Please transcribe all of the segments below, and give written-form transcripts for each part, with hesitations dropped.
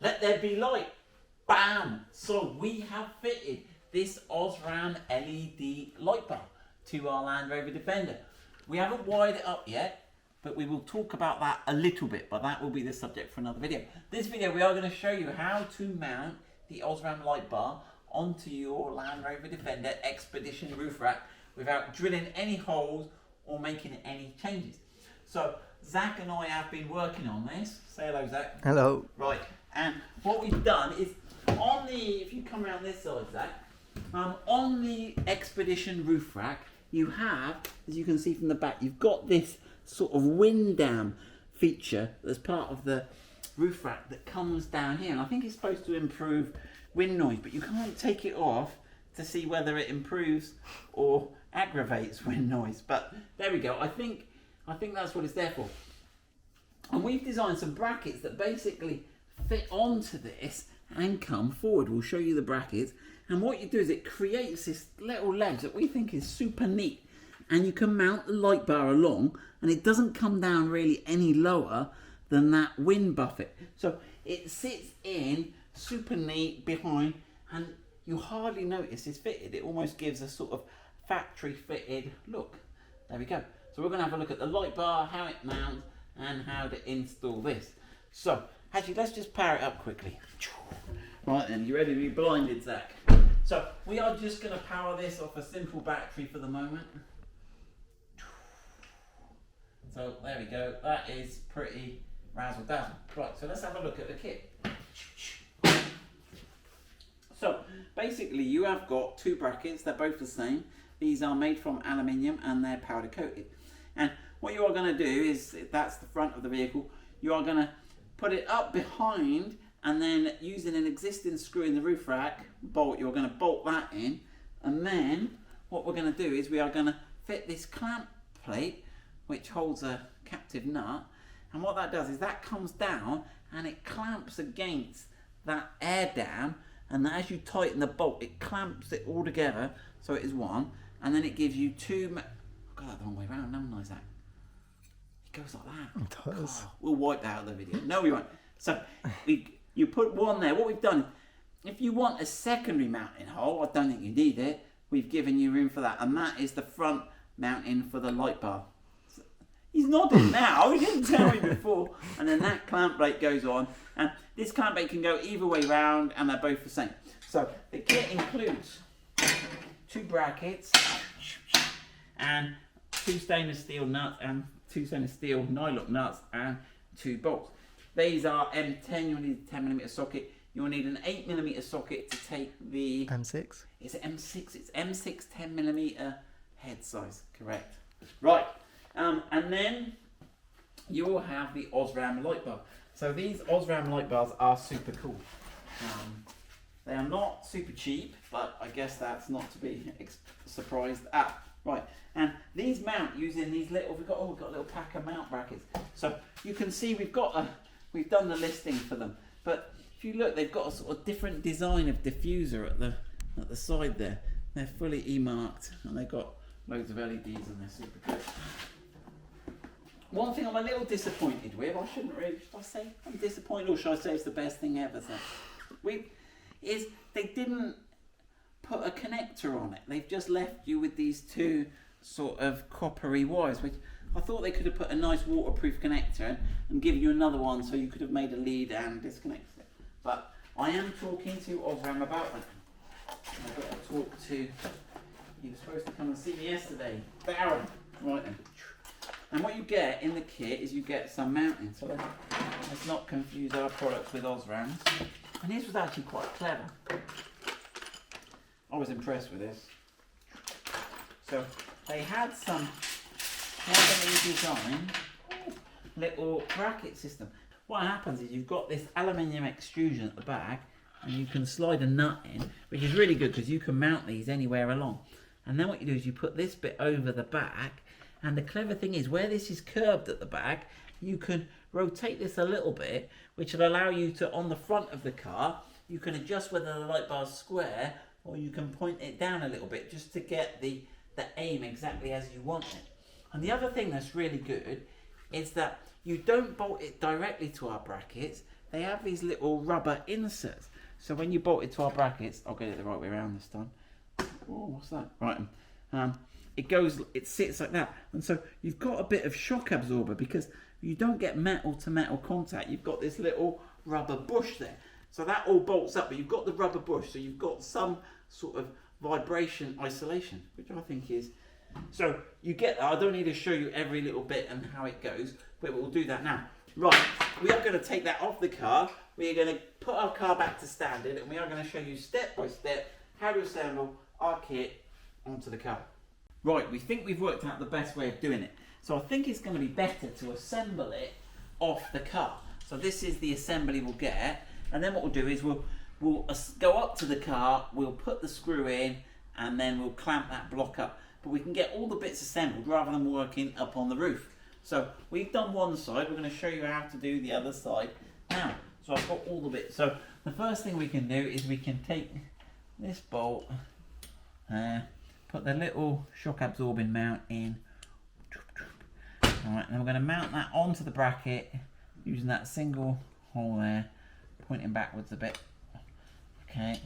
Let there be light. Bam! So we have fitted this OSRAM LED light bar to our Land Rover Defender. We haven't wired it up yet, but we will talk about that a little bit, but that will be the subject for another video. This video we are going to show you how to mount the OSRAM light bar onto your Land Rover Defender Expedition roof rack without drilling any holes or making any changes. So Zach and I have been working on this. Say hello, Zach. Hello. Right, and what we've done is on the, if you come around this side, Zach, on the Expedition roof rack, you have, as you can see from the back, you've got this sort of wind dam feature that's part of the roof rack that comes down here, and I think it's supposed to improve wind noise, but you can't take it off to see whether it improves or aggravates wind noise. But there we go. I think that's what it's there for. And we've designed some brackets that basically fit onto this and come forward. We'll show you the brackets. And what you do is it creates this little ledge that we think is super neat. And you can mount the light bar along, and it doesn't come down really any lower than that wind buffet. So it sits in super neat behind, and you hardly notice it's fitted. It almost gives a sort of factory fitted look. There we go. So we're going to have a look at the light bar, how it mounts, and how to install this. So actually, let's just power it up quickly. Right then, you ready to be blinded, Zach? So we are just going to power this off a simple battery for the moment. So there we go. That is pretty razzle dazzle. Right, so let's have a look at the kit. So basically you have got two brackets, they're both the same. These are made from aluminium and they're powder coated. And what you are going to do is, that's the front of the vehicle, you are going to put it up behind, and then using an existing screw in the roof rack bolt, you're going to bolt that in. And then what we're going to do is we are going to fit this clamp plate which holds a captive nut, and what that does is that comes down and it clamps against that air dam, and as you tighten the bolt it clamps it all together so it is one, and then it gives you two I got that the wrong way around, haven't I, Zach? It goes like that. It does. God, we'll wipe that out of the video. No, we won't. So you put one there. What we've done, if you want a secondary mounting hole, I don't think you need it, we've given you room for that, and that is the front mounting for the light bar. He's nodding now, he didn't tell me before. And then that clamp plate goes on, and this clamp plate can go either way round, and they're both the same. So the kit includes two brackets and two stainless steel nuts and two stainless steel nylock nuts and two bolts. These are M10, you'll need a 10mm socket. You'll need an 8mm socket to take the... M6? It's M6, it's M6 10mm head size, correct. Right. And then you will have the OSRAM light bar. So these OSRAM light bars are super cool. They are not super cheap, but I guess that's not to be surprised at. Right, and these mount using these little, we've got a little pack of mount brackets. So you can see we've done the listing for them. But if you look, they've got a sort of different design of diffuser at the side there. They're fully E-marked, and they've got loads of LEDs, and they're super good. One thing I'm a little disappointed with, I shouldn't really, should I say I'm disappointed, or should I say it's the best thing ever, is they didn't put a connector on it. They've just left you with these two sort of coppery wires, which I thought they could have put a nice waterproof connector and given you another one so you could have made a lead and disconnected it. But I am talking to OSRAM about that. I've got to talk to, he was supposed to come and see me yesterday, Darren. Right then. And what you get in the kit is you get some mounting. So let's not confuse our products with OSRAM's. And this was actually quite clever. I was impressed with this. So they had some cleverly designed little bracket system. What happens is you've got this aluminium extrusion at the back, and you can slide a nut in, which is really good because you can mount these anywhere along. And then what you do is you put this bit over the back, and the clever thing is where this is curved at the back, you can rotate this a little bit, which will allow you to, on the front of the car, you can adjust whether the light bar's square, or you can point it down a little bit just to get the aim exactly as you want it. And the other thing that's really good is that you don't bolt it directly to our brackets. they have these little rubber inserts. So when you bolt it to our brackets, I'll get it the right way around this time. Oh, what's that? Right. It sits like that. And so you've got a bit of shock absorber because you don't get metal to metal contact. You've got this little rubber bush there. So that all bolts up, but you've got the rubber bush. So you've got some sort of vibration isolation, which I think is... So you get that. I don't need to show you every little bit and how it goes, but we'll do that now. Right, we are going to take that off the car. We are going to put our car back to standard, and we are going to show you step by step how to assemble our kit onto the car. Right, we think we've worked out the best way of doing it. So I think it's going to be better to assemble it off the car. So this is the assembly we'll get, and then what we'll do is we'll go up to the car, we'll put the screw in, and then we'll clamp that block up. But we can get all the bits assembled rather than working up on the roof. So we've done one side, we're going to show you how to do the other side now. So I've got all the bits. So the first thing we can do is we can take this bolt, put the little shock absorbing mount in. Alright, then we're going to mount that onto the bracket using that single hole there, pointing backwards a bit. Okay,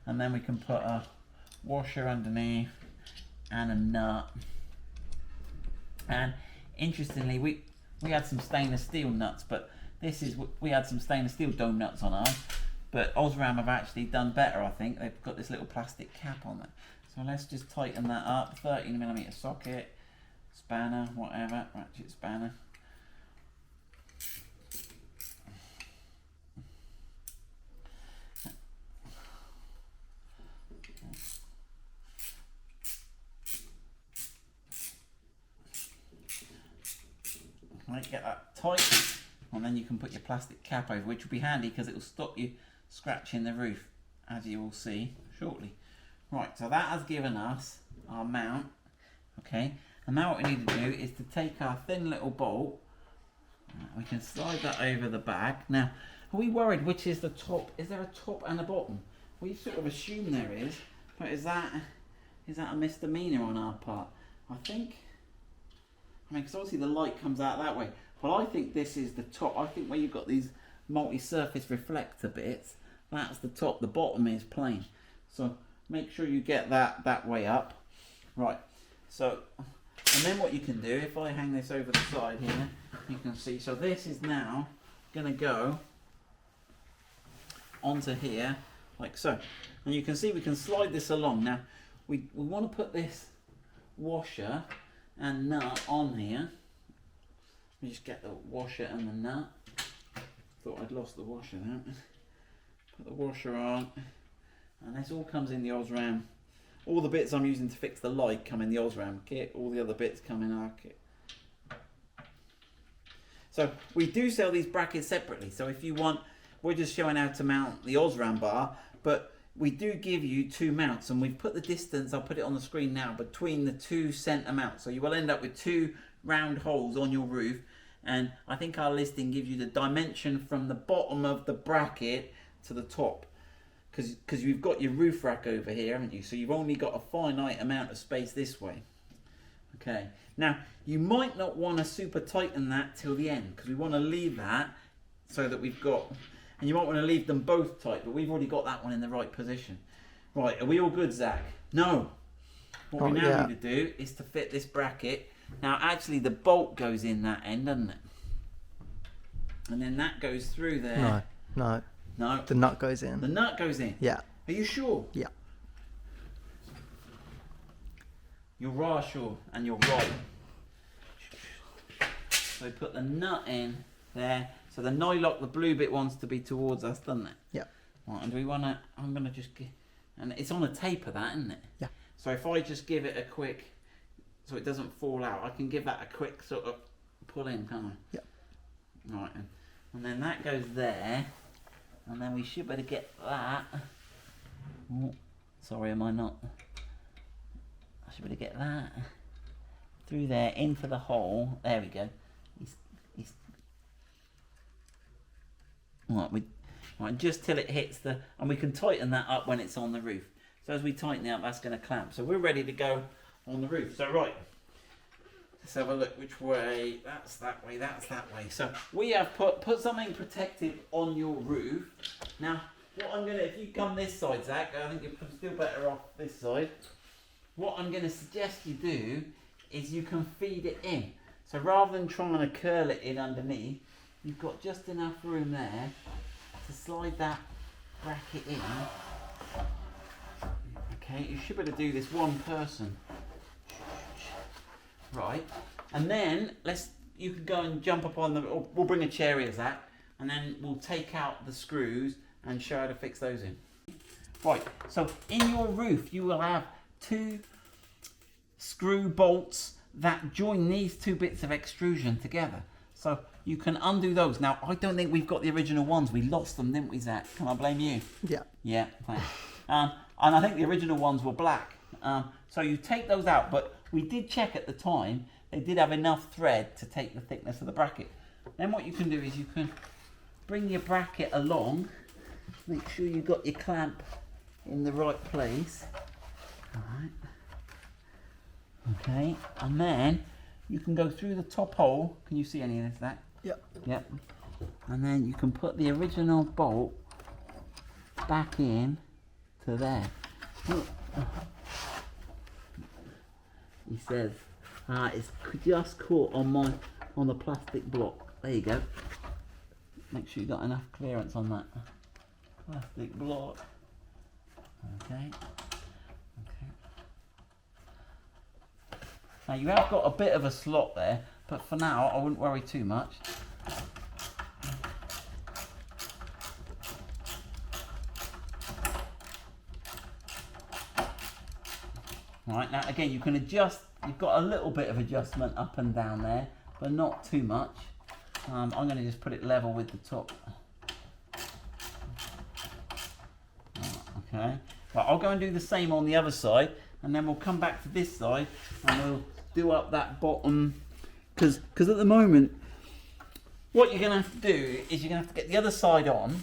and then we can put a washer underneath and a nut. And interestingly, we had some stainless steel nuts, but we had some stainless steel dome nuts on ours, but OSRAM have actually done better, I think. They've got this little plastic cap on there. So let's just tighten that up. 13mm socket, spanner, whatever, ratchet spanner. Right, get that tight, and then you can put your plastic cap over, which will be handy because it will stop you scratching the roof, as you will see shortly. Right, so that has given us our mount, okay, and now what we need to do is to take our thin little bolt, we can slide that over the bag. Now, are we worried which is the top? Is there a top and a bottom? We sort of assume there is, but is that a misdemeanor on our part? I mean, because obviously the light comes out that way. But I think this is the top. I think where you've got these multi-surface reflector bits, that's the top. The bottom is plain. So make sure you get that way up. Right. So, and then what you can do, if I hang this over the side here, you can see. So this is now going to go onto here, like so. And you can see we can slide this along. Now, we want to put this washer and nut on here. We just get the washer and the nut. Thought I'd lost the washer there. Put the washer on, and this all comes in the OSRAM. All the bits I'm using to fix the light come in the OSRAM kit. All the other bits come in our kit. So we do sell these brackets separately. So if you want, we're just showing how to mount the OSRAM bar, but we do give you two mounts, and we've put the distance, I'll put it on the screen now, between the 2 center mounts. So you will end up with 2 round holes on your roof, and I think our listing gives you the dimension from the bottom of the bracket to the top, because you've got your roof rack over here, haven't you? So you've only got a finite amount of space this way. Okay, now you might not want to super tighten that till the end, because we want to leave that so that we've got... And you might want to leave them both tight, but we've already got that one in the right position. Right, are we all good, Zach? No. What we now need to do is to fit this bracket. Now, actually, the bolt goes in that end, doesn't it? And then that goes through there. No. No. The nut goes in. The nut goes in? Yeah. Are you sure? Yeah. You're right, sure, and you're right. So put the nut in there. So the nylock, the blue bit wants to be towards us, doesn't it? Yeah. Right, and do we want to, I'm going to just give, and it's on a taper that, isn't it? Yeah. So if I just give it a quick, so it doesn't fall out, I can give that a quick sort of pull in, can't I? Yeah. Right, and then that goes there, and then we should better get that. Oh, sorry, am I not? I should better get that through there, into the hole. There we go. Right, just till it hits the, and we can tighten that up when it's on the roof. So as we tighten it up, that's going to clamp. So we're ready to go on the roof. So right, let's have a look which way. That's that way, that's that way. So we have put something protective on your roof. Now, what I'm gonna, if you come this side, Zach, I think you're still better off this side. What I'm gonna suggest you do is you can feed it in. So rather than trying to curl it in underneath, you've got just enough room there to slide that bracket in. Okay, you should be able to do this one person. Right, and then you can go and jump up on the, or we'll bring a chair here, Zach, and then we'll take out the screws and show how to fix those in. Right, so in your roof you will have 2 screw bolts that join these 2 bits of extrusion together. So you can undo those. Now, I don't think we've got the original ones. We lost them, didn't we, Zach? Can I blame you? Yeah. Yeah, thanks. And I think the original ones were black. So you take those out, but we did check at the time, they did have enough thread to take the thickness of the bracket. Then what you can do is you can bring your bracket along, make sure you've got your clamp in the right place. Alright. Okay, and then you can go through the top hole. Can you see any of this, Zach? Yep. Yep. And then you can put the original bolt back in to there. He says, it's just caught on the plastic block. There you go. Make sure you got enough clearance on that plastic block. Okay. Now you have got a bit of a slot there, but for now I wouldn't worry too much. Right, now again you can adjust, you've got a little bit of adjustment up and down there, but not too much. I'm going to just put it level with the top. Okay, right, I'll go and do the same on the other side, and then we'll come back to this side and we'll do up that bottom, because at the moment what you're going to have to do is you're going to have to get the other side on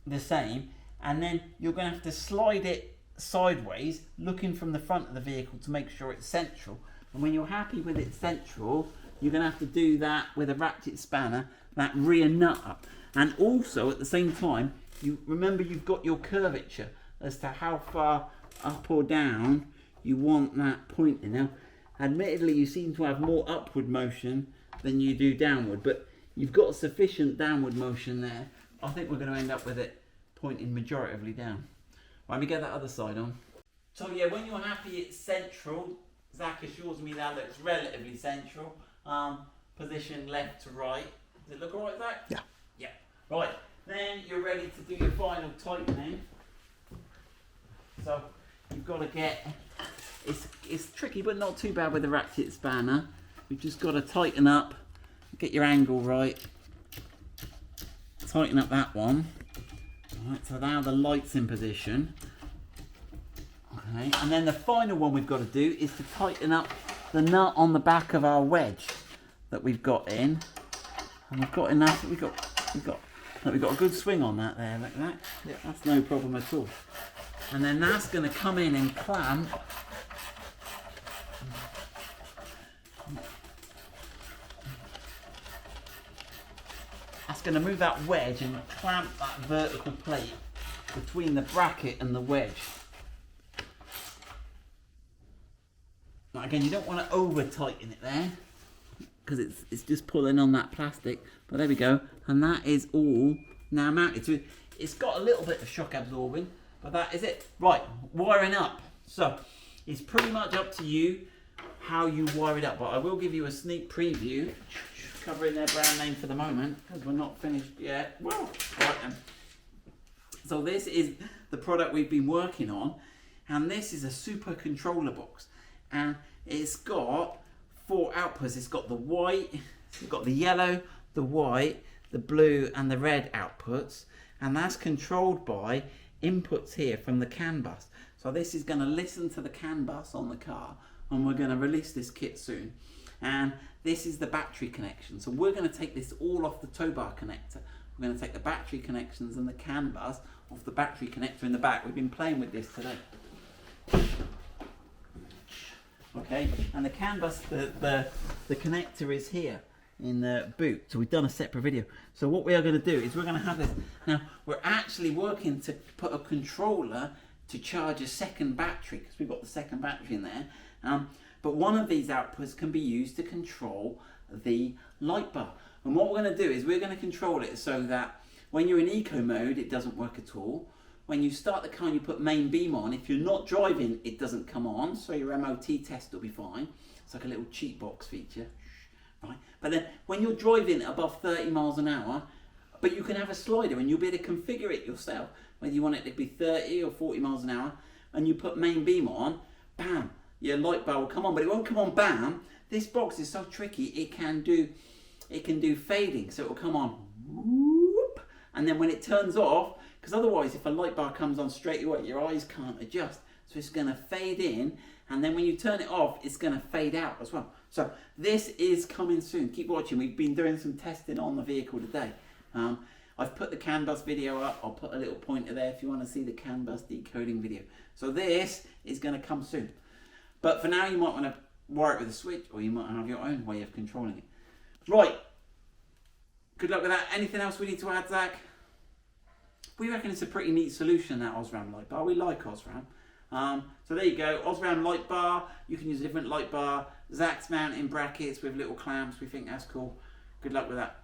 the same, and then you're going to have to slide it sideways looking from the front of the vehicle to make sure it's central. And when you're happy with it central, you're going to have to do that with a ratchet spanner, that rear nut up. And also at the same time, you remember you've got your curvature as to how far up or down you want that pointing. Now admittedly you seem to have more upward motion than you do downward, but you've got sufficient downward motion there. I think we're going to end up with it pointing majoritively down. Let me get that other side on. So yeah, when you're happy it's central, Zach assures me that looks relatively central. Position left to right. Does it look alright, Zach? Yeah. Yeah. Right, then you're ready to do your final tightening. So you've got to get, it's tricky but not too bad with the ratchet spanner. You've just got to tighten up, get your angle right, tighten up that one. Right, so now the light's in position. Okay, and then the final one we've got to do is to tighten up the nut on the back of our wedge that we've got in. And we've got enough, we've got a good swing on that there, like that. Yeah, that's no problem at all. And then that's going to come in and clamp. That's going to move that wedge and clamp that vertical plate between the bracket and the wedge. Now again, you don't want to over tighten it there because it's just pulling on that plastic. But there we go, and that is all now mounted. So it's got a little bit of shock absorbing, but that is it. Right, wiring up. So it's pretty much up to you how you wire it up, but I will give you a sneak preview, covering their brand name for the moment because we're not finished yet. Well, right then. So this is the product we've been working on, and this is a super controller box, and it's got 4 outputs. It's got the white, it's got the yellow, the white, the blue and the red outputs, and that's controlled by inputs here from the CAN bus. So this is going to listen to the CAN bus on the car, and we're going to release this kit soon. And this is the battery connection. So we're going to take this all off the tow bar connector. We're going to take the battery connections and the CAN bus off the battery connector in the back. We've been playing with this today. Okay, and the CAN bus, the connector is here in the boot. So we've done a separate video. So what we are going to do is we're going to have this. Now we're actually working to put a controller to charge a second battery, because we've got the second battery in there. But one of these outputs can be used to control the light bar. And what we're going to do is we're going to control it so that when you're in eco mode, it doesn't work at all. When you start the car and you put main beam on, if you're not driving, it doesn't come on, so your MOT test will be fine. It's like a little cheat box feature, right? But then when you're driving above 30 miles an hour, but you can have a slider and you'll be able to configure it yourself, whether you want it to be 30 or 40 miles an hour, and you put main beam on, bam, your light bar will come on, but it won't come on bam. This box is so tricky, it can do fading, so it will come on, whoop, and then when it turns off, because otherwise if a light bar comes on straight away, your eyes can't adjust. So it's going to fade in, and then when you turn it off, it's going to fade out as well. So this is coming soon. Keep watching. We've been doing some testing on the vehicle today. I've put the CAN bus video up. I'll put a little pointer there if you want to see the CAN bus decoding video. So this is going to come soon. But for now, you might want to wire it with a switch, or you might have your own way of controlling it. Right. Good luck with that. Anything else we need to add, Zach? We reckon it's a pretty neat solution, that OSRAM Lightbar. We like OSRAM. So there you go, OSRAM Lightbar. You can use a different light bar. Zach's mounting brackets with little clamps. We think that's cool. Good luck with that.